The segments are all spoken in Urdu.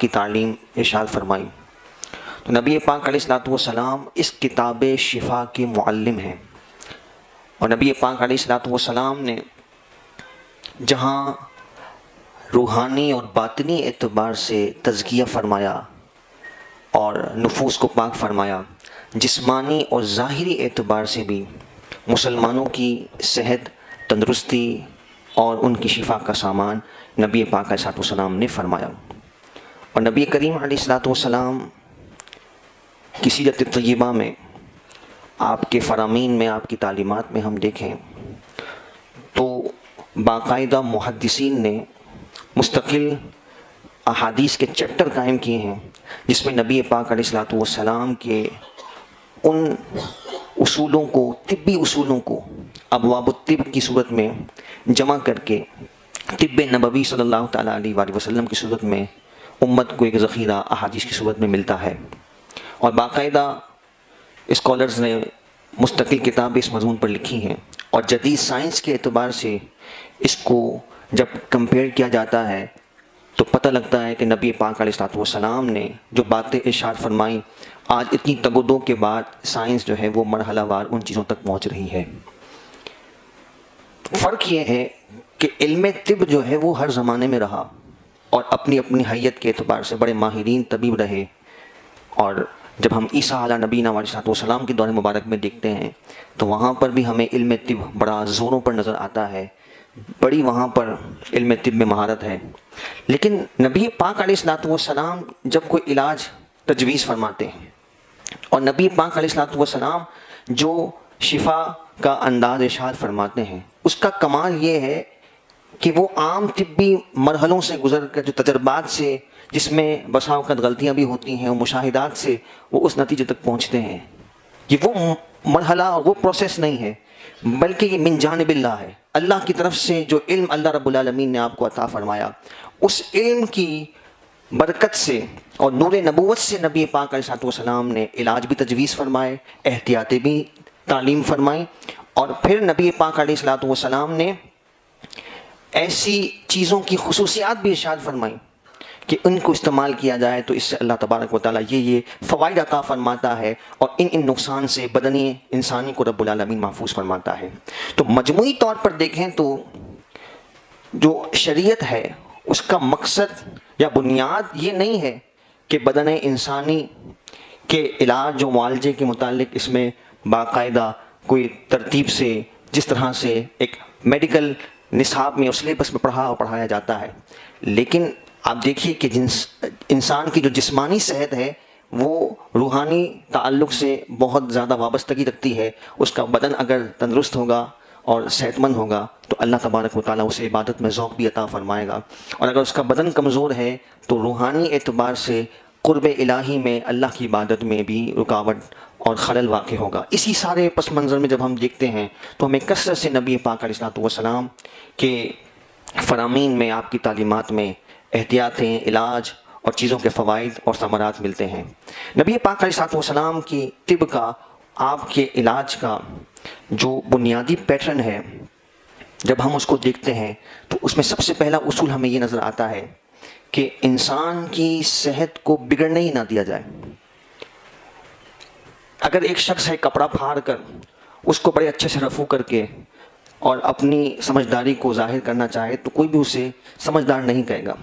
کی تعلیم ارشاد فرمائی. تو نبی پاک علیہ الصلوۃ والسلام اس کتاب شفا کے معلم ہیں. اور نبی پاک علیہ الصلوۃ والسلام نے جہاں روحانی اور باطنی اعتبار سے تزکیہ فرمایا اور نفوس کو پاک فرمایا، جسمانی اور ظاہری اعتبار سے بھی مسلمانوں کی صحت، تندرستی اور ان کی شفا کا سامان نبی پاک علیہ الصلوۃ والسلام نے فرمایا. اور نبی کریم علیہ الصلوۃ والسلام کی سیرت طیبہ میں، آپ کے فرامین میں، آپ کی تعلیمات میں ہم دیکھیں تو باقاعدہ محدثین نے مستقل احادیث کے چیپٹر قائم کیے ہیں جس میں نبی پاک علیہ الصلوۃ والسلام کے ان اصولوں کو، طبی اصولوں کو ابواب الطب کی صورت میں جمع کر کے طب نبوی صلی اللہ تعالیٰ علیہ وآلہ وسلم کی صورت میں امت کو ایک ذخیرہ احادیث کی صورت میں ملتا ہے. اور باقاعدہ اسکالرز نے مستقل کتابیں اس مضمون پر لکھی ہیں. اور جدید سائنس کے اعتبار سے اس کو جب کمپیئر کیا جاتا ہے تو پتہ لگتا ہے کہ نبی پاک علیہ الصلوۃ والسلام نے جو باتیں ارشاد فرمائیں، آج اتنی تگدوں کے بعد سائنس جو ہے وہ مرحلہ وار ان چیزوں تک پہنچ رہی ہے. فرق یہ ہے کہ علم طب جو ہے وہ ہر زمانے میں رہا اور اپنی اپنی حیت کے اعتبار سے بڑے ماہرین طبیب رہے. اور جب ہم عیسیٰ علیہ نبینا علیہ الصلوۃ والسلام کے دور مبارک میں دیکھتے ہیں تو وہاں پر بھی ہمیں علم طب بڑا زوروں پر نظر آتا ہے، بڑی وہاں پر علم طب میں مہارت ہے. لیکن نبی پاک علیہ الصلوۃ والسلام جب کوئی علاج تجویز فرماتے ہیں اور نبی پاک علیہ الصلوۃ والسلام جو شفا کا انداز ارشاد فرماتے ہیں، اس کا کمال یہ ہے کہ وہ عام طبی مرحلوں سے گزر کر، جو تجربات سے، جس میں بسا اوقات غلطیاں بھی ہوتی ہیں اور مشاہدات سے وہ اس نتیجے تک پہنچتے ہیں. یہ وہ مرحلہ اور وہ پروسیس نہیں ہے بلکہ یہ من جانب اللہ ہے، اللہ کی طرف سے جو علم اللہ رب العالمین نے آپ کو عطا فرمایا، اس علم کی برکت سے اور نور نبوت سے نبی پاک علیہ الصلوۃ والسلام نے علاج بھی تجویز فرمائے، احتیاطیں بھی تعلیم فرمائیں. اور پھر نبی پاک علیہ الصلوۃ والسلام نے ایسی چیزوں کی خصوصیات بھی ارشاد فرمائیں کہ ان کو استعمال کیا جائے تو اس سے اللہ تبارک و تعالیٰ یہ فوائد عطا فرماتا ہے اور ان نقصان سے بدنی انسانی کو رب العالمین محفوظ فرماتا ہے. تو مجموعی طور پر دیکھیں تو جو شریعت ہے اس کا مقصد یا بنیاد یہ نہیں ہے کہ بدن انسانی کے علاج و معالجے کے متعلق اس میں باقاعدہ کوئی ترتیب سے، جس طرح سے ایک میڈیکل نصاب میں اور سلیبس میں پڑھایا جاتا ہے. لیکن آپ دیکھیے کہ انسان کی جو جسمانی صحت ہے وہ روحانی تعلق سے بہت زیادہ وابستگی رکھتی ہے. اس کا بدن اگر تندرست ہوگا اور صحت مند ہوگا تو اللہ تبارک و تعالیٰ اسے عبادت میں ذوق بھی عطا فرمائے گا. اور اگر اس کا بدن کمزور ہے تو روحانی اعتبار سے قرب الہی میں، اللہ کی عبادت میں بھی رکاوٹ اور خلل واقع ہوگا. اسی سارے پس منظر میں جب ہم دیکھتے ہیں تو ہمیں کثرت سے نبی پاک علیہ الصلوۃ والسلام کے فرامین میں، آپ کی تعلیمات میں احتیاطیں، علاج اور چیزوں کے فوائد اور ثمرات ملتے ہیں. نبی پاک علیہ الصلوۃ والسلام کی طب کا، آپ کے علاج کا جو بنیادی پیٹرن ہے، جب ہم اس کو دیکھتے ہیں تو اس میں سب سے پہلا اصول ہمیں یہ نظر آتا ہے کہ انسان کی صحت کو بگڑنے ہی نہ دیا جائے. اگر ایک شخص ہے کپڑا پھاڑ کر اس کو بڑے اچھے سے رفو کر کے اور اپنی سمجھداری کو ظاہر کرنا چاہے تو کوئی بھی اسے سمجھدار نہیں کہے گا.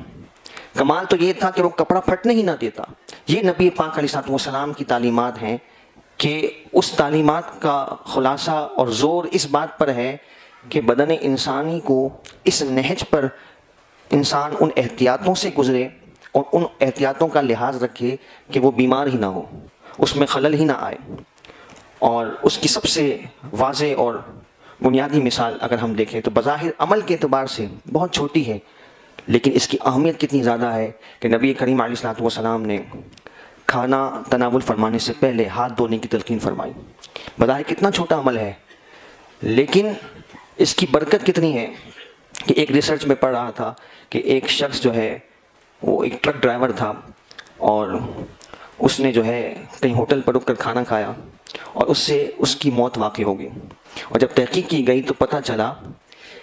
کمال تو یہ تھا کہ وہ کپڑا پھٹنے ہی نہ دیتا. یہ نبی پاک علیہ الصلوۃ والسلام کی تعلیمات ہیں کہ اس تعلیمات کا خلاصہ اور زور اس بات پر ہے کہ بدن انسانی کو اس نہج پر انسان ان احتیاطوں سے گزرے اور ان احتیاطوں کا لحاظ رکھے کہ وہ بیمار ہی نہ ہو، اس میں خلل ہی نہ آئے. اور اس کی سب سے واضح اور بنیادی مثال اگر ہم دیکھیں تو بظاہر عمل کے اعتبار سے بہت چھوٹی ہے، لیکن اس کی اہمیت کتنی زیادہ ہے کہ نبی کریم علیہ الصلوۃ والسلام نے کھانا تناول فرمانے سے پہلے ہاتھ دھونے کی تلقین فرمائی. بظاہر کتنا چھوٹا عمل ہے لیکن اس کی برکت کتنی ہے کہ ایک ریسرچ میں پڑھ رہا تھا کہ ایک شخص جو ہے وہ ایک ٹرک ڈرائیور تھا اور اس نے جو ہے کہیں ہوٹل پر رک کر کھانا کھایا اور اس سے اس کی موت واقع ہو گئی. اور جب تحقیق کی گئی تو پتہ چلا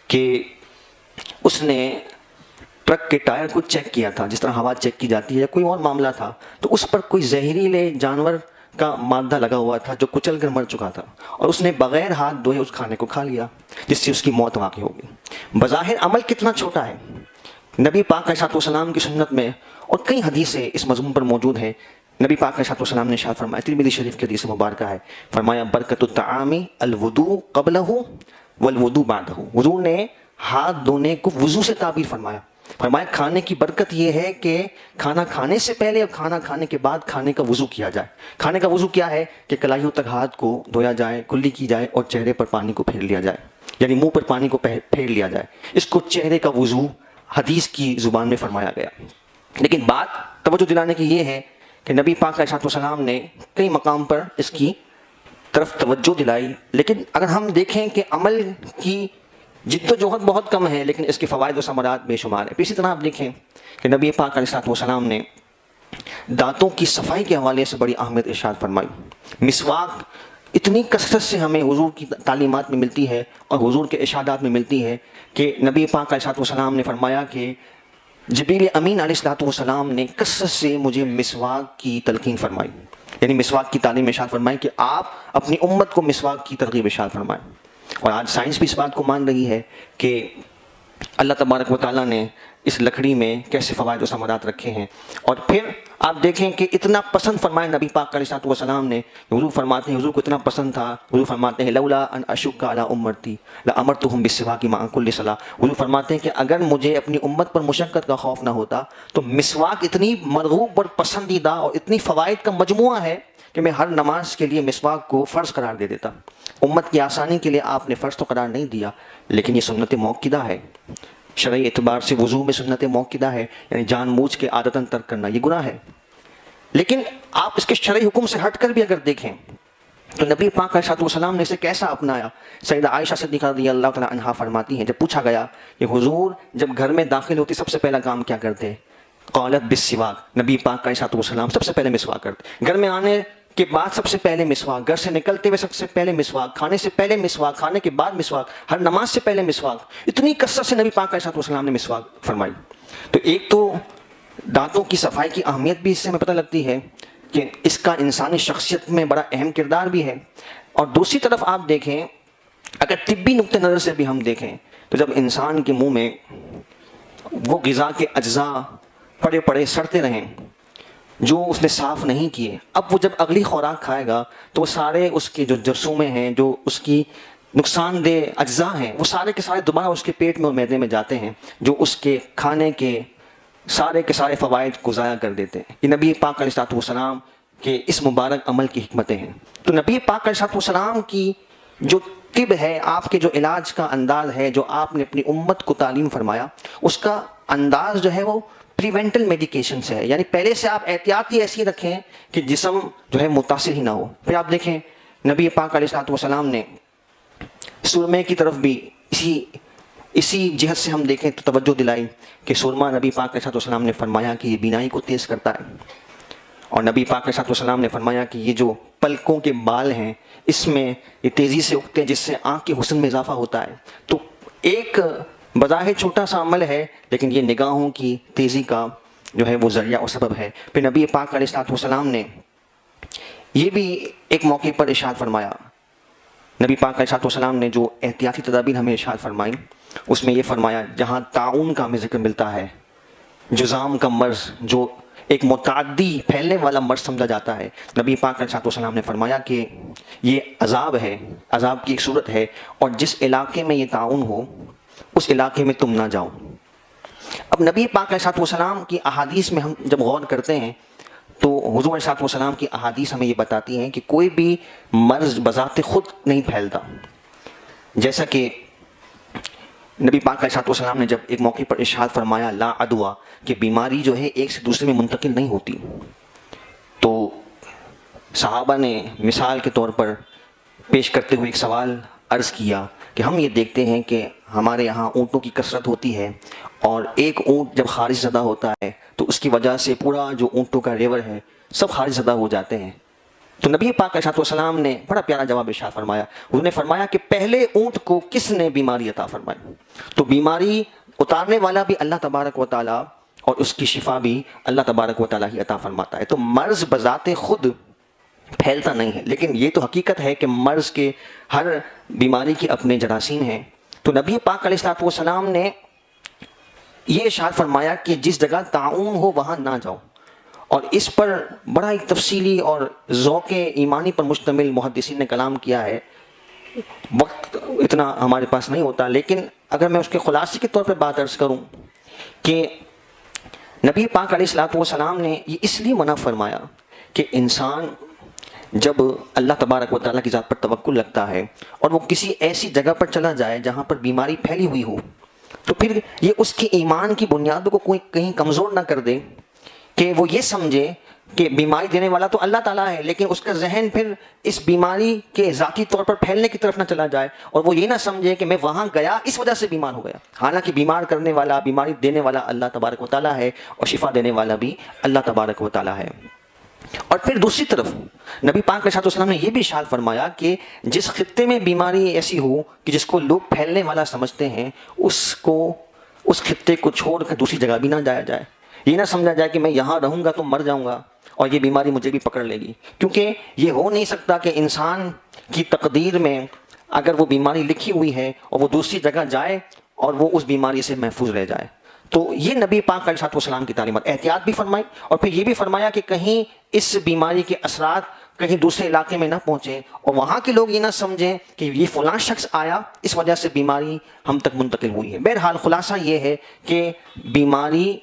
کہ اس نے ٹرک کے ٹائر کو چیک کیا تھا جس طرح ہوا چیک کی جاتی ہے یا کوئی اور معاملہ تھا، تو اس پر کوئی زہریلے جانور کا مادہ لگا ہوا تھا جو کچل کر مر چکا تھا، اور اس نے بغیر ہاتھ دھوئے اس کھانے کو کھا لیا جس سے اس کی موت واقع ہو گئی۔ بظاہر عمل کتنا چھوٹا ہے، نبی پاک علیہ السلام کی سنت میں اور کئی حدیثیں اس مضمون پر موجود ہیں۔ نبی پاک علیہ السلام نے ارشاد فرمایا، ترمذی شریف کی حدیث مبارکہ ہے، فرمایا برکت الطعام الوضوء قبلہ والوضوء بعدہ۔ حضور نے ہاتھ دھونے کو وضو سے تعبیر فرمایا، فرمایا کھانے کی برکت یہ ہے کہ کھانا کھانے سے پہلے اور کھانا کھانے کے بعد کھانے کا وضو کیا جائے۔ کھانے کا وضو کیا ہے کہ کلائیوں تک ہاتھ کو دھویا جائے، کلی کی جائے اور چہرے پر پانی کو پھیر لیا جائے، یعنی منہ پر پانی کو پھیر لیا جائے۔ اس کو چہرے کا وضو حدیث کی زبان میں فرمایا گیا۔ لیکن بات توجہ دلانے کی یہ ہے کہ نبی پاک علیہ السلام نے کئی مقام پر اس کی طرف توجہ دلائی، لیکن اگر ہم دیکھیں کہ عمل کی جد و جہد بہت کم ہے لیکن اس کے فوائد و ثمرات بے شمار ہیں۔ اسی طرح آپ دیکھیں کہ نبی پاک علیہ السلام نے دانتوں کی صفائی کے حوالے سے بڑی اہمیت ارشاد فرمائی۔ مسواک اتنی کثرت سے ہمیں حضور کی تعلیمات میں ملتی ہے اور حضور کے ارشادات میں ملتی ہے کہ نبی پاک علیہ السلام نے فرمایا کہ جبریل امین علیہ السلام نے کثرت سے مجھے مسواک کی تلقین فرمائی، یعنی مسواک کی تعلیم ارشاد فرمائی کہ آپ اپنی امت کو مسواک کی ترغیب ارشاد فرمائیں۔ اور آج سائنس بھی اس بات کو مان رہی ہے کہ اللہ تبارک و تعالیٰ نے اس لکڑی میں کیسے فوائد و ثمرات رکھے ہیں۔ اور پھر آپ دیکھیں کہ اتنا پسند فرمایا نبی پاک علیہ السلام نے، حضور فرماتے ہیں، حضور کو اتنا پسند تھا، حضور فرماتے ہیں لولا ان اشق علی امتی لامرتهم بالسواک مع کل صلاۃ۔ حضور فرماتے ہیں کہ اگر مجھے اپنی امت پر مشقت کا خوف نہ ہوتا تو مسواک اتنی مرغوب اور پسندیدہ اور اتنی فوائد کا مجموعہ ہے کہ میں ہر نماز کے لیے مسواک کو فرض قرار دے دیتا۔ امت کی آسانی کے لیے آپ نے فرض تو قرار نہیں دیا، لیکن یہ سنت موقدہ ہے، شرعی اعتبار سے وضو میں سنت موقدہ ہے، یعنی جان بوجھ کے عادتاً ترک کرنا یہ گناہ ہے۔ لیکن آپ اس کے شرعی حکم سے ہٹ کر بھی اگر دیکھیں تو نبی پاک علیہ السلام نے اسے کیسا اپنایا۔ سیدہ عائشہ صدیقہ رضی اللہ تعالیٰ عنہا فرماتی ہیں، جب پوچھا گیا کہ حضور جب گھر میں داخل ہوتی سب سے پہلا کام کیا کرتے؟ قالت بالسواک، نبی پاک علیہ السلام سب سے پہلے مسواک کرتے، گھر میں آنے کے بعد سب سے پہلے مسواک، گھر سے نکلتے ہوئے سب سے پہلے مسواک، کھانے سے پہلے مسواک، کھانے کے بعد مسواک، ہر نماز سے پہلے مسواک۔ اتنی کثرت سے نبی پاک علیہ السلام نے مسواک فرمائی۔ تو ایک تو دانتوں کی صفائی کی اہمیت بھی اس سے ہمیں پتہ لگتی ہے کہ اس کا انسانی شخصیت میں بڑا اہم کردار بھی ہے، اور دوسری طرف آپ دیکھیں اگر طبی نقطہ نظر سے بھی ہم دیکھیں تو جب انسان کے منہ میں وہ غذا کے اجزاء پڑے پڑے سڑتے رہیں جو اس نے صاف نہیں کیے، اب وہ جب اگلی خوراک کھائے گا تو وہ سارے اس کے جو جرثومے ہیں، جو اس کی نقصان دہ اجزاء ہیں، وہ سارے کے سارے دوبارہ اس کے پیٹ میں اور معدے میں جاتے ہیں، جو اس کے کھانے کے سارے فوائد کو ضائع کر دیتے ہیں۔ یہ نبی پاک علیہ السلام کے اس مبارک عمل کی حکمتیں ہیں۔ تو نبی پاک علیہ السلام کی جو طب ہے، آپ کے جو علاج کا انداز ہے، جو آپ نے اپنی امت کو تعلیم فرمایا، اس کا انداز جو ہے وہ پریونٹل میڈیکیشن سے ہے، یعنی پہلے سے آپ احتیاطی ایسی رکھیں کہ جسم جو ہے متاثر ہی نہ ہو۔ پھر آپ دیکھیں نبی پاک علیہ السلام نے سرمے کی طرف بھی اسی جہت سے ہم دیکھیں تو توجہ دلائی کہ سرما نبی پاک علیہ السلام نے فرمایا کہ یہ بینائی کو تیز کرتا ہے، اور نبی پاک علیہ السلام نے فرمایا کہ یہ جو پلکوں کے بال ہیں اس میں یہ تیزی سے اگتے ہیں جس سے آنکھ کے حسن میں اضافہ ہوتا ہے۔ تو ایک بظاہر چھوٹا سا عمل ہے لیکن یہ نگاہوں کی تیزی کا جو ہے وہ ذریعہ اور سبب ہے۔ پھر نبی پاک علیہ السلام نے یہ بھی ایک موقع پر ارشاد فرمایا، نبی پاک علیہ السلام نے جو احتیاطی تدابیر ہمیں ارشاد فرمائی اس میں یہ فرمایا، جہاں طاعون کا ہمیں ذکر ملتا ہے، جذام کا مرض جو ایک متعدی پھیلنے والا مرض سمجھا جاتا ہے، نبی پاک علیہ السلام نے فرمایا کہ یہ عذاب ہے، عذاب کی ایک صورت ہے، اور جس علاقے میں یہ طاعون ہو اس علاقے میں تم نہ جاؤ۔ اب نبی پاک علیہ السلام کی احادیث میں ہم جب غور کرتے ہیں تو حضور علیہ السلام کی احادیث ہمیں یہ بتاتی ہیں کہ کوئی بھی مرض بذات خود نہیں پھیلتا، جیسا کہ نبی پاک علیہ السلام نے جب ایک موقع پر ارشاد فرمایا لا عدویٰ، کہ بیماری جو ہے ایک سے دوسرے میں منتقل نہیں ہوتی، تو صحابہ نے مثال کے طور پر پیش کرتے ہوئے ایک سوال عرض کیا کہ ہم یہ دیکھتے ہیں کہ ہمارے یہاں اونٹوں کی کثرت ہوتی ہے، اور ایک اونٹ جب خارج زدہ ہوتا ہے تو اس کی وجہ سے پورا جو اونٹوں کا ریور ہے سب خارج زدہ ہو جاتے ہیں۔ تو نبی پاک علیہ السلام نے بڑا پیارا جواب ارشاد فرمایا، انہوں نے فرمایا کہ پہلے اونٹ کو کس نے بیماری عطا فرمائی؟ تو بیماری اتارنے والا بھی اللہ تبارک و تعالیٰ اور اس کی شفا بھی اللہ تبارک و تعالیٰ ہی عطا فرماتا ہے. تو مرض بذات خود پھیلتا نہیں ہے، لیکن یہ تو حقیقت ہے کہ مرض کے ہر بیماری کے اپنے جراثیم ہیں. تو نبی پاک علیہ الصلوۃ والسلام نے یہ ارشاد فرمایا کہ جس جگہ طاعون ہو وہاں نہ جاؤ، اور اس پر بڑا ایک تفصیلی اور ذوق ایمانی پر مشتمل محدثین نے کلام کیا ہے. وقت اتنا ہمارے پاس نہیں ہوتا، لیکن اگر میں اس کے خلاصے کے طور پہ بات عرض کروں کہ نبی پاک علیہ الصلوۃ والسلام نے یہ اس لیے منع فرمایا کہ انسان جب اللہ تبارک و تعالیٰ کی ذات پر توکل رکھتا ہے اور وہ کسی ایسی جگہ پر چلا جائے جہاں پر بیماری پھیلی ہوئی ہو، تو پھر یہ اس کی ایمان کی بنیادوں کو کوئی کہیں کمزور نہ کر دے کہ وہ یہ سمجھے کہ بیماری دینے والا تو اللہ تعالیٰ ہے، لیکن اس کا ذہن پھر اس بیماری کے ذاتی طور پر پھیلنے کی طرف نہ چلا جائے اور وہ یہ نہ سمجھے کہ میں وہاں گیا اس وجہ سے بیمار ہو گیا. حالانکہ بیمار کرنے والا، بیماری دینے والا اللہ تبارک و تعالیٰ ہے، اور شفا دینے والا بھی اللہ تبارک و تعالیٰ ہے. اور پھر دوسری طرف نبی پاک علیہ السلام نے یہ بھی ارشاد فرمایا کہ جس خطے میں بیماری ایسی ہو کہ جس کو لوگ پھیلنے والا سمجھتے ہیں، اس خطے کو چھوڑ کر دوسری جگہ بھی نہ جایا جائے. یہ نہ سمجھا جائے کہ میں یہاں رہوں گا تو مر جاؤں گا اور یہ بیماری مجھے بھی پکڑ لے گی، کیونکہ یہ ہو نہیں سکتا کہ انسان کی تقدیر میں اگر وہ بیماری لکھی ہوئی ہے اور وہ دوسری جگہ جائے اور وہ اس بیماری سے محفوظ رہ جائے. تو یہ نبی پاک علیہ السلام کی تعلیمات، احتیاط بھی فرمائی اور پھر یہ بھی فرمایا کہ کہیں اس بیماری کے اثرات کہیں دوسرے علاقے میں نہ پہنچیں اور وہاں کے لوگ یہ نہ سمجھیں کہ یہ فلاں شخص آیا اس وجہ سے بیماری ہم تک منتقل ہوئی ہے. بہرحال خلاصہ یہ ہے کہ بیماری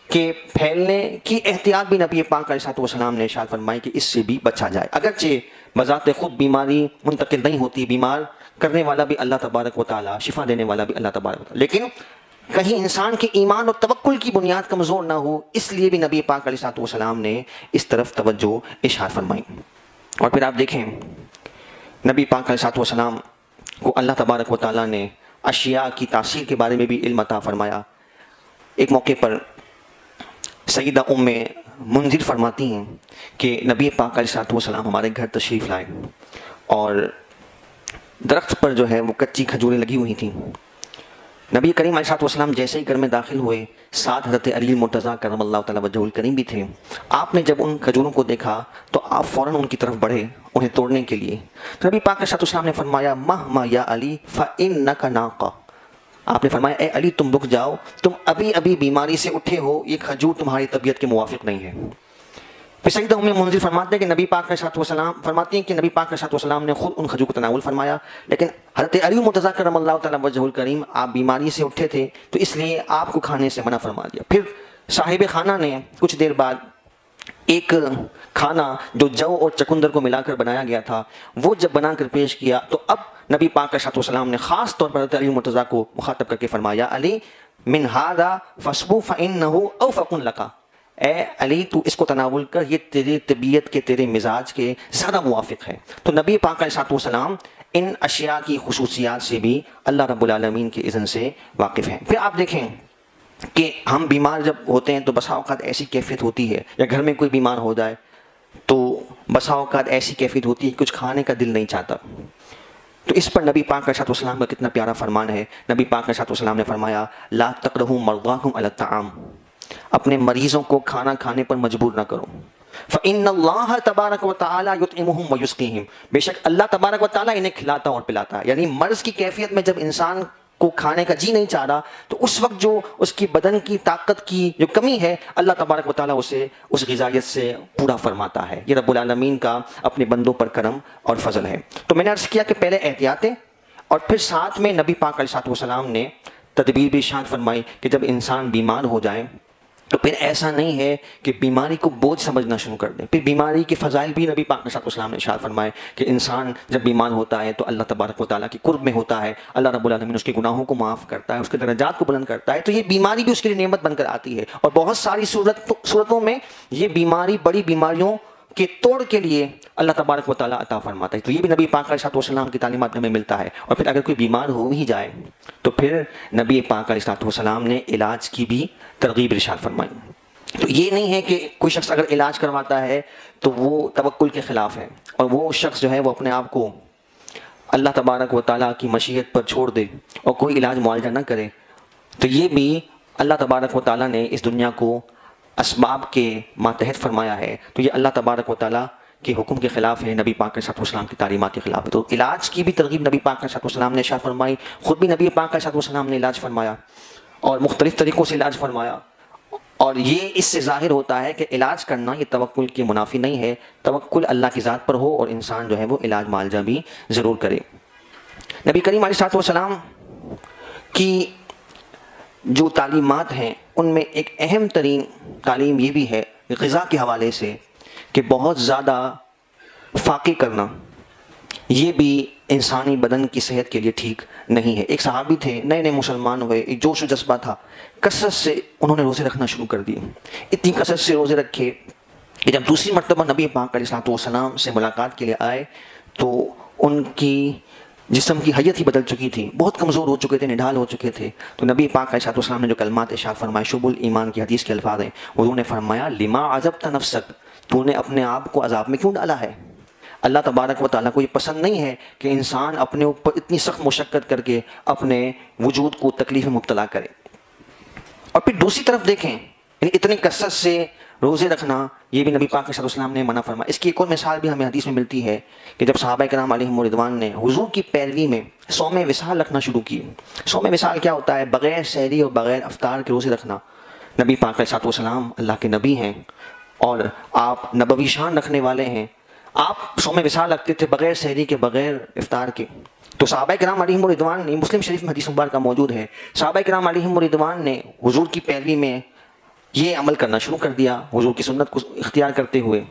کے پھیلنے کی احتیاط بھی نبی پاک علیہ السلام نے ارشاد فرمائی کہ اس سے بھی بچا جائے. اگرچہ بذات خود بیماری منتقل نہیں ہوتی، بیمار کرنے والا بھی اللہ تبارک و تعالیٰ، شفا دینے والا بھی اللہ تبارک و تعالیٰ، لیکن کہیں انسان کے ایمان اور توکل کی بنیاد کمزور نہ ہو، اس لیے بھی نبی پاک علیہ السلام نے اس طرف توجہ ارشاد فرمائی. اور پھر آپ دیکھیں نبی پاک علیہ السلام کو اللہ تبارک و تعالیٰ نے اشیاء کی تاثیر کے بارے میں بھی علم عطا فرمایا. ایک موقع پر سیدہ ام منذر فرماتی ہیں کہ نبی پاک علیہ السلام ہمارے گھر تشریف لائے اور درخت پر جو ہے وہ کچی کھجوریں لگی ہوئی تھیں. نبی کریم علیہ السلام جیسے ہی گھر میں داخل ہوئے، ساتھ حضرت علی المرتضیٰ کرم اللہ تعالیٰ وجہہ الکریم بھی تھے. آپ نے جب ان کھجوروں کو دیکھا تو آپ فوراً ان کی طرف بڑھے انہیں توڑنے کے لیے. تو نبی پاک علیہ السلام نے فرمایا مہما یا علی فإنک ناقہ. آپ نے فرمایا اے علی تم رک جاؤ، تم ابھی ابھی بیماری سے اٹھے ہو، یہ کھجور تمہاری طبیعت کے موافق نہیں ہے. پھر سیدہ ام منذر فرماتے ہیں کہ نبی پاک علیہ السلام نے خود ان کھجور کو تناول فرمایا، لیکن حضرت علی مرتضیٰ کرم اللہ تعالیٰ وجہہ الکریم آپ بیماری سے اٹھے تھے تو اس لیے آپ کو کھانے سے منع فرما دیا. پھر صاحب خانہ نے کچھ دیر بعد ایک کھانا جو جو اور چکندر کو ملا کر بنایا گیا تھا وہ جب بنا کر پیش کیا تو اب نبی پاک علیہ السلام نے خاص طور پر حضرت علی مرتضیٰ کو مخاطب کر کے فرمایا علی من ھذا فاصبو فإنہ اوفق لک. اے علی تو اس کو تناول کر، یہ تیری طبیعت کے، تیرے مزاج کے زیادہ موافق ہے. تو نبی پاک علیہ السلام ان اشیاء کی خصوصیات سے بھی اللہ رب العالمین کے اذن سے واقف ہیں. پھر آپ دیکھیں کہ ہم بیمار جب ہوتے ہیں تو بسا اوقات ایسی کیفیت ہوتی ہے، یا گھر میں کوئی بیمار ہو جائے تو بسا اوقات ایسی کیفیت ہوتی ہے کچھ کھانے کا دل نہیں چاہتا. تو اس پر نبی پاک علیہ السلام کا کتنا پیارا فرمان ہے. نبی پاک علیہ السلام نے فرمایا لا تکرہوا مرضاکم علی الطعام. اپنے مریضوں کو کھانا کھانے پر مجبور نہ کرو. فإن اللہ تبارک و تعالیٰ یطعمہم ویسقیہم. بے شک اللہ تبارک و تعالیٰ انہیں کھلاتا اور پلاتا ہے. یعنی مرض کی کیفیت میں جب انسان کو کھانے کا جی نہیں چاہ رہا تو اس وقت جو اس کی بدن کی طاقت کی جو کمی ہے اللہ تبارک و تعالیٰ اسے اس غذائیت سے پورا فرماتا ہے. یہ رب العالمین کا اپنے بندوں پر کرم اور فضل ہے. تو میں نے عرض کیا کہ پہلے احتیاطیں اور پھر ساتھ میں نبی پاک علیہ السلام نے تدبیر بھی ارشاد فرمائی کہ جب انسان بیمار ہو جائے تو پھر ایسا نہیں ہے کہ بیماری کو بوجھ سمجھنا شروع کر دیں. پھر بیماری کے فضائل بھی نبی پاک علیہ السلام نے ارشاد فرمائے کہ انسان جب بیمار ہوتا ہے تو اللہ تبارک و تعالیٰ کی قرب میں ہوتا ہے، اللہ رب العالمین اس کے گناہوں کو معاف کرتا ہے، اس کے درجات کو بلند کرتا ہے. تو یہ بیماری بھی اس کے لیے نعمت بن کر آتی ہے، اور بہت ساری صورتوں میں یہ بیماری بڑی بیماریوں کے توڑ کے لیے اللہ تبارک و تعالیٰ عطا فرماتا ہے. تو یہ بھی نبی پاک علیہ السلام کی تعلیمات میں ملتا ہے. اور پھر اگر کوئی بیمار ہو ہی جائے تو پھر نبی پاک علیہ السلام نے علاج کی بھی ترغیب ارشاد فرمائی. تو یہ نہیں ہے کہ کوئی شخص اگر علاج کرواتا ہے تو وہ توکل کے خلاف ہے، اور وہ شخص جو ہے وہ اپنے آپ کو اللہ تبارک و تعالیٰ کی مشیت پر چھوڑ دے اور کوئی علاج معالجہ نہ کرے تو یہ بھی اللہ تبارک و تعالیٰ نے اس دنیا کو اسباب کے ماتحت فرمایا ہے، تو یہ اللہ تبارک و تعالیٰ کے حکم کے خلاف ہے، نبی پاک علیہ السلام کی تعلیمات کے خلاف ہے۔ تو علاج کی بھی ترغیب نبی پاک علیہ السلام نے ارشاد فرمائی، خود بھی نبی پاک علیہ السلام نے علاج فرمایا اور مختلف طریقوں سے علاج فرمایا، اور یہ اس سے ظاہر ہوتا ہے کہ علاج کرنا یہ توکل کی منافی نہیں ہے، توکل اللہ کی ذات پر ہو اور انسان جو ہے وہ علاج معالجہ بھی ضرور کرے۔ نبی کریم علیہ السلام کی جو تعلیمات ہیں ان میں ایک اہم ترین تعلیم یہ بھی ہے غذا کے حوالے سے کہ بہت زیادہ فاقے کرنا یہ بھی انسانی بدن کی صحت کے لیے ٹھیک نہیں ہے۔ ایک صحابی تھے، نئے نئے مسلمان ہوئے، ایک جوش و جذبہ تھا، کثرت سے انہوں نے روزے رکھنا شروع کر دیے، اتنی کثرت سے روزے رکھے کہ جب دوسری مرتبہ نبی پاک علیہ السلام سے ملاقات کے لیے آئے تو ان کی جسم کی حیت ہی بدل چکی تھی، بہت کمزور ہو چکے تھے، نڈھال ہو چکے تھے۔ تو نبی پاک علیہ السلام نے جو کلمات ارشاد فرمائے، شعب الایمان کی حدیث کے الفاظ ہیں، حضور نے فرمایا لما عذبت نفسک، تو نے اپنے آپ کو عذاب میں کیوں ڈالا ہے؟ اللہ تبارک و تعالیٰ کو یہ پسند نہیں ہے کہ انسان اپنے اوپر اتنی سخت مشقت کر کے اپنے وجود کو تکلیف میں مبتلا کرے۔ اور پھر دوسری طرف دیکھیں، یعنی اتنی کثرت سے روزے رکھنا یہ بھی نبی پاک صلی اللہ علیہ وسلم نے منع فرمایا۔ اس کی ایک اور مثال بھی ہمیں حدیث میں ملتی ہے کہ جب صحابہ کرام علیہم رضوان نے حضور کی پیروی میں صوم وصال رکھنا شروع کی۔ صوم وصال کیا ہوتا ہے؟ بغیر سحری اور بغیر افطار کے روزے رکھنا۔ نبی پاک علیہ السلام اللہ کے نبی ہیں اور آپ نبوی شان رکھنے والے ہیں، آپ صوم وصال رکھتے تھے بغیر سحری کے، بغیر افطار کے۔ تو صحابہ کرام علیہم رضوان نے، مسلم شریف میں حدیث مبارکہ موجود ہے، صحابہ کرام علیہم رضوان نے حضور کی پیروی میں یہ عمل کرنا شروع کر دیا، حضور کی سنت کو اختیار کرتے ہوئے۔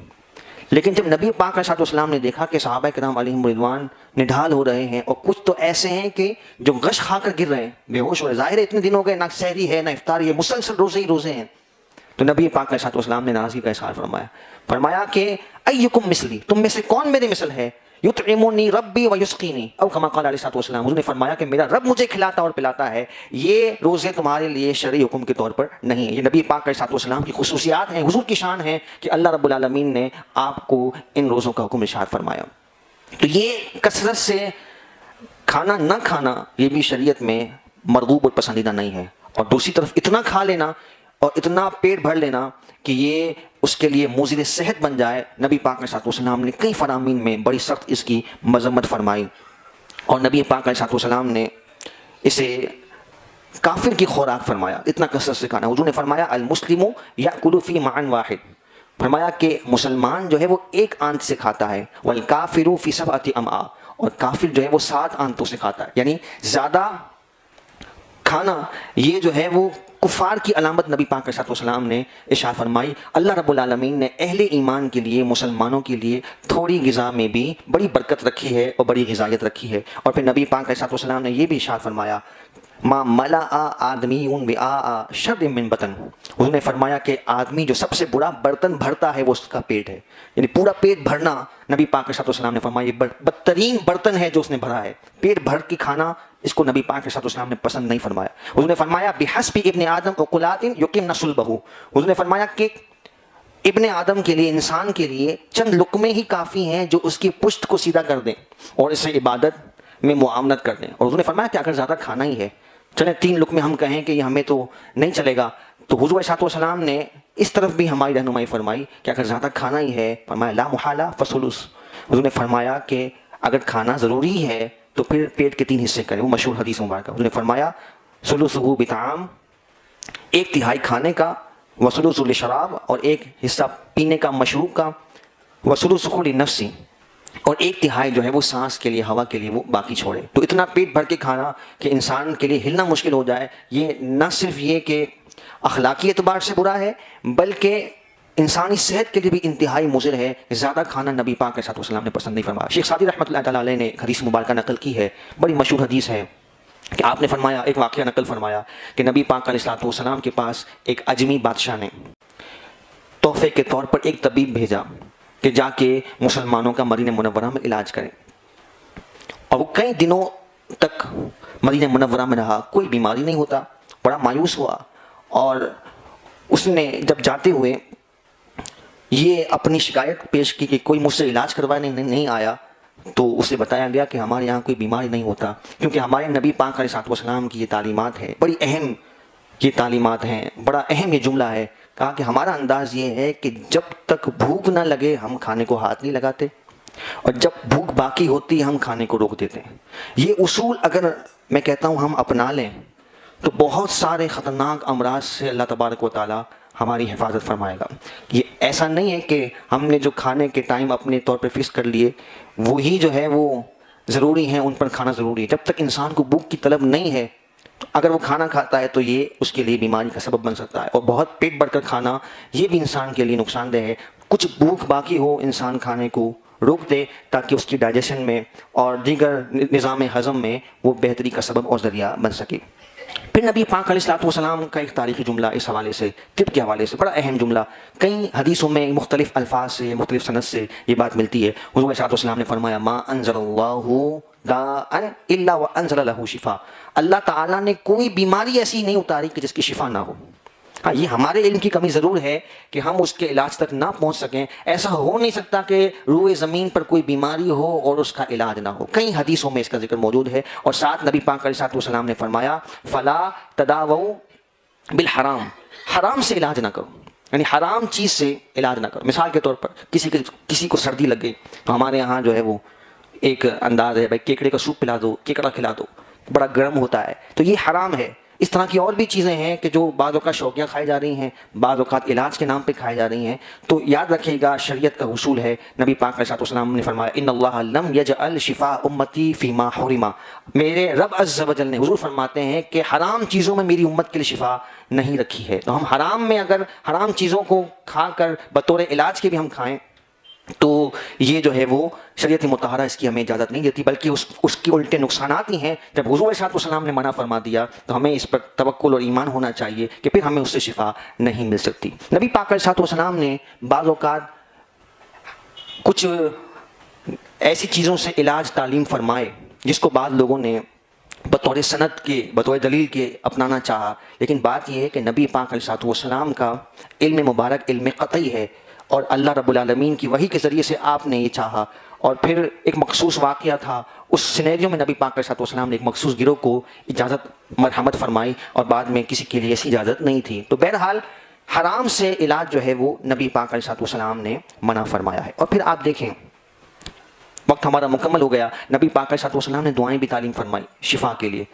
لیکن جب نبی پاک علیہ السلام نے دیکھا کہ صحابہ کرام علیہم رضوان نڈھال ہو رہے ہیں اور کچھ تو ایسے ہیں کہ جو غش کھا کر گر رہے ہیں، بے ہوش ہو رہے، ظاہر ہے اتنے دن ہو گئے، نہ سحری ہے نہ افطار، یہ مسلسل روزے ہی روزے ہیں، تو نبی پاک علیہ السلام نے ناراضگی کا اظہار فرمایا کہ ایکم مثلی، تم میں سے کون میرے مثل ہے، یطعمنی ربی ویسقینی، او کما قال علیہ السلام، حضور نے فرمایا کہ میرا رب مجھے کھلاتا اور پلاتا ہے، یہ روزے تمہارے لیے شرعی حکم کے طور پر نہیں ہے۔ یہ نبی پاک علیہ السلام کی خصوصیات ہیں، حضور کی شان ہے کہ اللہ رب العالمین نے آپ کو ان روزوں کا حکم ارشاد فرمایا۔ تو یہ کثرت سے کھانا نہ کھانا یہ بھی شریعت میں مرغوب اور پسندیدہ نہیں ہے، اور دوسری طرف اتنا کھا لینا اور اتنا پیٹ بھر لینا کہ یہ اس کے لیے مضر صحت بن جائے، نبی پاک علیہ السلام نے کئی فرامین میں بڑی سخت اس کی مذمت فرمائی، اور نبی پاک علیہ السلام نے اسے کافر کی خوراک فرمایا، اتنا کثرت سے کھانا۔ حضور نے فرمایا المسلم یأکل فی معن واحد، فرمایا کہ مسلمان جو ہے وہ ایک آنت سے کھاتا ہے، والکافر فی سبعۃ امعاء، اور کافر جو ہے وہ 7 آنتوں سے کھاتا ہے، یعنی زیادہ کھانا یہ جو ہے وہ کفار کی علامت نبی پاک علیہ السلام نے ارشاد فرمائی۔ اللہ رب العالمین نے اہل ایمان کے لیے، مسلمانوں کے لیے تھوڑی غذا میں بھی بڑی برکت رکھی ہے اور بڑی غذائیت رکھی ہے۔ اور پھر نبی پاک علیہ السلام نے یہ بھی ارشاد فرمایا ما ملأ آدمی وعاء شر من بطن، انہوں نے فرمایا کہ آدمی جو سب سے بڑا برتن بھرتا ہے وہ اس کا پیٹ ہے، یعنی پورا پیٹ بھرنا، نبی پاک علیہ السلام نے فرمایا یہ بدترین برتن ہے جو اس نے بھرا ہے، پیٹ بھر کے کھانا اس کو نبی پاک علیہ السلام نے پسند نہیں فرمایا۔ حضور نے فرمایا بحسب ابن آدم عقلات یقیم صلبہ، حضور نے فرمایا کہ ابن آدم کے لیے، انسان کے لیے چند لقمے ہی کافی ہیں جو اس کی پشت کو سیدھا کر دیں اور اسے عبادت میں معاونت کر دیں۔ اور حضور نے فرمایا کہ اگر زیادہ کھانا ہی ہے، چلیں 3 لقمے ہم کہیں کہ یہ ہمیں تو نہیں چلے گا، تو حضور علیہ السلام نے اس طرف بھی ہماری رہنمائی فرمائی کہ اگر زیادہ کھانا ہی ہے، فرمایا لا محالہ فثلث، حضور نے فرمایا کہ اگر کھانا ضروری ہے تو پھر پیٹ کے 3 حصے کریں، وہ مشہور حدیث مبارکہ۔ حضور نے فرمایا ثلثہ بطعام، 1/3 کھانے کا، وثلث لشراب، اور 1 حصہ پینے کا، مشروب کا، وثلثہ لنفسی، اور 1/3 جو ہے وہ سانس کے لیے، ہوا کے لیے وہ باقی چھوڑے۔ تو اتنا پیٹ بھر کے کھانا کہ انسان کے لیے ہلنا مشکل ہو جائے، یہ نہ صرف یہ کہ اخلاقی اعتبار سے برا ہے بلکہ انسانی صحت کے لیے بھی انتہائی مضر ہے۔ زیادہ کھانا نبی پاک علیہ السلام نے پسند نہیں فرمایا۔ شیخ سعدی رحمۃ اللہ تعالیٰ علیہ نے حدیث مبارکہ نقل کی ہے، بڑی مشہور حدیث ہے کہ آپ نے فرمایا، ایک واقعہ نقل فرمایا کہ نبی پاک علیہ السلام کے پاس ایک اجمی بادشاہ نے تحفے کے طور پر ایک طبیب بھیجا کہ جا کے مسلمانوں کا مدینہ منورہ میں علاج کریں، اور وہ کئی دنوں تک مدینہ منورہ میں رہا، کوئی بیماری نہیں ہوتا، بڑا مایوس ہوا، اور اس نے جب جاتے ہوئے یہ اپنی شکایت پیش کی کہ کوئی مجھ سے علاج کروانے نہیں آیا، تو اسے بتایا گیا کہ ہمارے یہاں کوئی بیماری نہیں ہوتا، کیونکہ ہمارے نبی پاک علیہ السلام کی یہ تعلیمات ہے، بڑی اہم یہ تعلیمات ہیں. بڑا اہم یہ جملہ ہے. کہا کہ ہمارا انداز یہ ہے کہ جب تک بھوک نہ لگے ہم کھانے کو ہاتھ نہیں لگاتے، اور جب بھوک باقی ہوتی ہے ہم کھانے کو روک دیتے ہیں. یہ اصول اگر میں کہتا ہوں ہم اپنا لیں تو بہت سارے خطرناک امراض سے اللہ تبارک و تعالیٰ ہماری حفاظت فرمائے گا. یہ ایسا نہیں ہے کہ ہم نے جو کھانے کے ٹائم اپنے طور پہ فکس کر لیے وہی جو ہے وہ ضروری ہیں، ان پر کھانا ضروری ہے. جب تک انسان کو بھوک کی طلب نہیں ہے تو اگر وہ کھانا کھاتا ہے تو یہ اس کے لیے بیماری کا سبب بن سکتا ہے. اور بہت پیٹ بھر کر کھانا یہ بھی انسان کے لیے نقصان دہ ہے. کچھ بھوک باقی ہو انسان کھانے کو روک دے تاکہ اس کی ڈائجیشن میں اور دیگر نظام ہضم میں وہ بہتری کا سبب اور ذریعہ بن سکے. پھر نبی پاک علیہ الصلوۃ والسلام کا ایک تاریخی جملہ اس حوالے سے، طب کے حوالے سے بڑا اہم جملہ. کئی حدیثوں میں مختلف الفاظ سے مختلف سند سے یہ بات ملتی ہے. حضور علیہ الصلوۃ والسلام نے فرمایا ما انزل اللہ داء الا وانزل له شفاء. اللہ تعالیٰ نے کوئی بیماری ایسی نہیں اتاری کہ جس کی شفا نہ ہو. ہاں یہ ہمارے علم کی کمی ضرور ہے کہ ہم اس کے علاج تک نہ پہنچ سکیں. ایسا ہو نہیں سکتا کہ روئے زمین پر کوئی بیماری ہو اور اس کا علاج نہ ہو. کئی حدیثوں میں اس کا ذکر موجود ہے. اور ساتھ نبی پاک علیہ الصلوۃ والسلام نے فرمایا فلا تداووا بالحرام، حرام سے علاج نہ کرو، یعنی حرام چیز سے علاج نہ کرو. مثال کے طور پر کسی کو سردی لگ گئی تو ہمارے یہاں جو ہے وہ ایک انداز ہے بھائی کیکڑے کا سوپ پلا دو، کیکڑا کھلا دو، بڑا گرم ہوتا ہے تو یہ حرام ہے. اس طرح کی اور بھی چیزیں ہیں کہ جو بعض اوقات شوقیاں کھائی جا رہی ہیں، بعض اوقات علاج کے نام پہ کھائی جا رہی ہیں. تو یاد رکھیے گا شریعت کا اصول ہے. نبی پاک علیہ الصلوۃ والسلام نے فرمایا ان اللہ لم یجعل شفاء امتی فیما حرم. میرے رب عز و جل نے، حضور فرماتے ہیں کہ حرام چیزوں میں میری امت کے لیے شفا نہیں رکھی ہے. تو ہم حرام میں اگر حرام چیزوں کو کھا کر بطور علاج کے بھی ہم کھائیں تو یہ جو ہے وہ شریعت مطہرہ اس کی ہمیں اجازت نہیں دیتی، بلکہ اس کی الٹے نقصانات ہی ہیں. جب حضور علیہ الصلوۃ والسلام نے منع فرما دیا تو ہمیں اس پر توکل اور ایمان ہونا چاہیے کہ پھر ہمیں اس سے شفا نہیں مل سکتی. نبی پاک علیہ الصلوۃ والسلام نے بعض اوقات کچھ ایسی چیزوں سے علاج تعلیم فرمائے جس کو بعض لوگوں نے بطور سند کے بطور دلیل کے اپنانا چاہا. لیکن بات یہ ہے کہ نبی پاک علیہ الصلوۃ والسلام کا علم مبارک علم قطعی ہے اور اللہ رب العالمین کی وحی کے ذریعے سے آپ نے یہ چاہا. اور پھر ایک مخصوص واقعہ تھا، اس سینیریو میں نبی پاک علیہ الصلوۃ والسلام نے ایک مخصوص گروہ کو اجازت مرحمت فرمائی اور بعد میں کسی کے لیے ایسی اجازت نہیں تھی. تو بہرحال حرام سے علاج جو ہے وہ نبی پاک علیہ الصلوۃ والسلام نے منع فرمایا ہے. اور پھر آپ دیکھیں وقت ہمارا مکمل ہو گیا. نبی پاک علیہ الصلوۃ والسلام نے دعائیں بھی تعلیم فرمائی شفا کے لیے.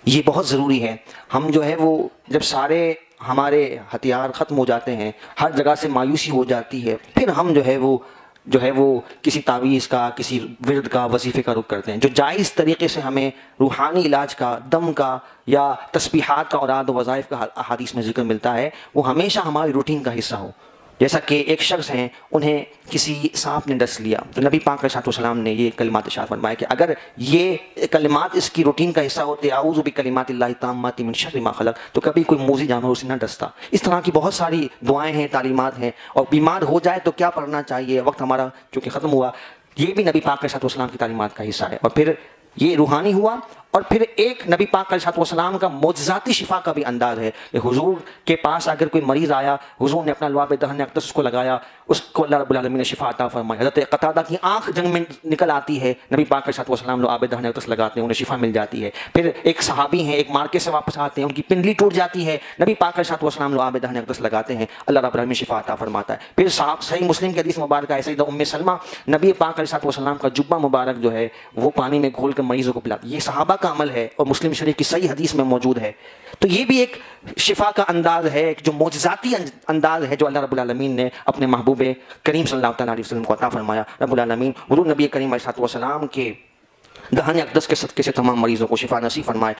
یہ بہت ضروری ہے. ہم جو ہے وہ جب سارے ہمارے ہتھیار ختم ہو جاتے ہیں، ہر جگہ سے مایوسی ہو جاتی ہے، پھر ہم جو ہے وہ کسی تعویذ کا، کسی ورد کا، وظیفے کا رخ کرتے ہیں. جو جائز طریقے سے ہمیں روحانی علاج کا، دم کا یا تسبیحات کا، اوراد و وظائف کا احادیث میں ذکر ملتا ہے، وہ ہمیشہ ہماری روٹین کا حصہ ہو. جیسا کہ ایک شخص ہیں انہیں کسی سانپ نے ڈس لیا تو نبی پاک علیہ الصلوۃ والسلام نے یہ کلمات ارشاد فرمایا کہ اگر یہ کلمات اس کی روٹین کا حصہ ہوتے اعوذ بکلمات اللہ التامات من شر ما خلق، تو کبھی کوئی موذی جانور اسے نہ ڈستا. اس طرح کی بہت ساری دعائیں ہیں، تعلیمات ہیں. اور بیمار ہو جائے تو کیا پڑھنا چاہیے. وقت ہمارا چونکہ ختم ہوا، یہ بھی نبی پاک علیہ الصلوۃ والسلام کی تعلیمات کا حصہ ہے. اور پھر یہ روحانی ہوا. اور پھر ایک نبی پاک علیہ الصلوۃ والسلام کا معجزاتی شفا کا بھی انداز ہے کہ حضور کے پاس اگر کوئی مریض آیا، حضور نے اپنا لعاب دہن اقدس کو لگایا، اس کو اللہ رب العالمین نے شفا عطا فرمائی. حضرت قتادہ کی آنکھ جنگ میں نکل آتی ہے، نبی پاک علیہ الصلوۃ والسلام لعاب دہن اقدس لگاتے ہیں، انہیں شفا مل جاتی ہے. پھر ایک صحابی ہیں، ایک مارکے سے واپس آتے ہیں، ان کی پنڈلی ٹوٹ جاتی ہے، نبی پاک علیہ الصلوۃ والسلام لعاب دہن اقدس لگاتے ہیں، اللہ رب العالمین شفا عطا فرماتا ہے. پھر صحیح مسلم کی حدیث مبارکہ ہے سیدہ ام سلمہ نبی پاک علیہ الصلوۃ والسلام کا جبہ مبارک جو ہے وہ پانی میں گھول کر مریضوں کو پلاتی. یہ صحابہ کا عمل ہے اور مسلم شریف کی صحیح حدیث میں موجود ہے. تو یہ بھی ایک شفا کا انداز ہے، جو معجزاتی انداز ہے جو اللہ رب العالمین نے اپنے محبوب کریم صلی اللہ تعالیٰ علیہ وسلم کو عطا فرمایا. رب العالمین حضور نبی کریم علیہ الصلوۃ والسلام کے دہن اقدس کے صدقے سے تمام مریضوں کو شفا نصیب فرمائے.